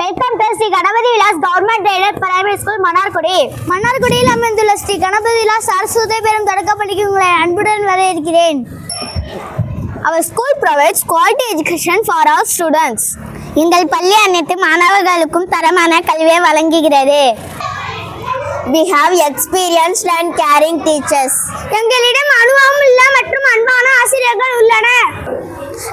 Welcome to Shri Ganapathi Vilas government aided primary school Mannargudi. மன்னார்குடியில் அமைந்துள்ள ஸ்ரீ கணபதி விலாஸ் அரசு உதவிபெறும் தொடக்கப்பள்ளிக்கு உங்களை அன்புடன் வரவேற்கிறேன். Our school provides quality education for all students. எங்கள் பள்ளி அனைத்து மாணவர்களுக்கும் தரமான கல்வியை வழங்குகிறது. We have experienced and caring teachers. எங்களிடம் அனுபவமுள்ள மற்றும் அன்பான ஆசிரியர்கள் உள்ளனர்.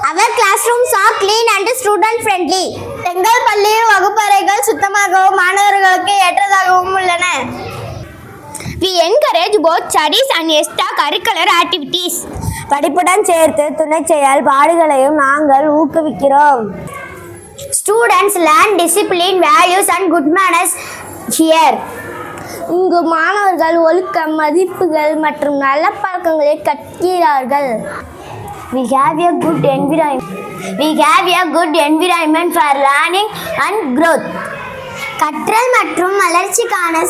Our classrooms are clean and student friendly. எங்கள் பள்ளியில் வகுப்பறைகள் சுத்தமாகவும் மாணவர்களுக்கு ஏற்றதாகவும் உள்ளன. We encourage both studies and extracurricular activities. படிப்புடன் சேர்த்து துணை செயல்பாடுகளையும் நாங்கள் ஊக்குவிக்கிறோம். Students learn discipline, values and good manners here. இங்கு மாணவர்கள் ஒழுக்கம், மதிப்புகள் மற்றும் நல்ல பழக்கங்களை கற்கிறார்கள். We have a good environment for learning and growth. கற்றல் மற்றும் வளர்ச்சிக்கான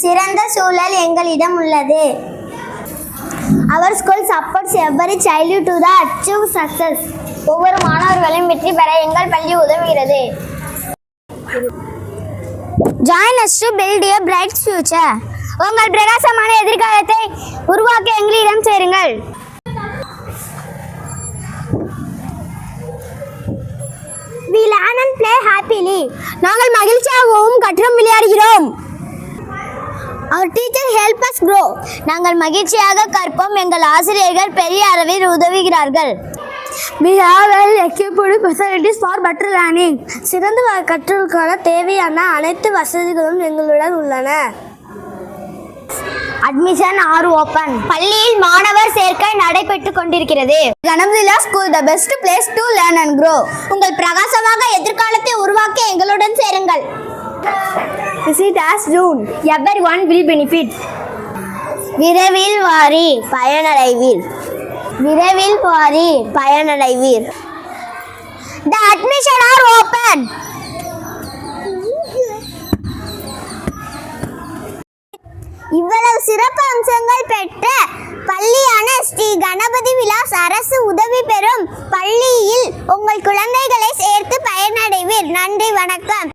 சிறந்த சூழல் எங்களிடம் உள்ளது. Our school supports every child to achieve success. ஒவ்வொரு மாணவர்களையும் வெற்றி பெற எங்கள் பள்ளி உதவுகிறது. Join us to build a bright future. உங்கள் பிரகாசமான எதிர்காலத்தை உருவாக்க எங்களிடம் சேருங்கள். We learn and play happily. நாங்கள் மகிழ்ச்சியாகவும் கற்று விளையாடுகிறோம். Our teachers help us grow. நாங்கள் மகிழ்ச்சியாக கற்போம். எங்கள் ஆசிரியர்கள் பெரிய அளவில் உதவுகிறார்கள். We have well equipped facilities for better learning. சிறந்த கற்றலுக்கான தேவையான அனைத்து வசதிகளும் எங்களுடன் உள்ளன. Admission are open. பள்ளியில் மாணவர் சேர்க்கை நடைபெற்றுக் கொண்டிருக்கிறது. Ganapathi Vilas school the best place to learn and grow. உங்கள் பிரகாசமாக எதிர்காலத்தை உருவாக்க எங்களுடன் சேருங்கள். Visit us soon. Everyone will benefit. விரைவில் வாரி பயனடைவீர். The admission are open. இவ்வளவு சிறப்பு அம்சங்கள் பெற்ற பள்ளியான ஸ்ரீ கணபதி விலாஸ் அரசு உதவி பெறும் பள்ளியில் உங்கள் குழந்தைகளை சேர்த்து பயனடைவீர். நன்றி, வணக்கம்.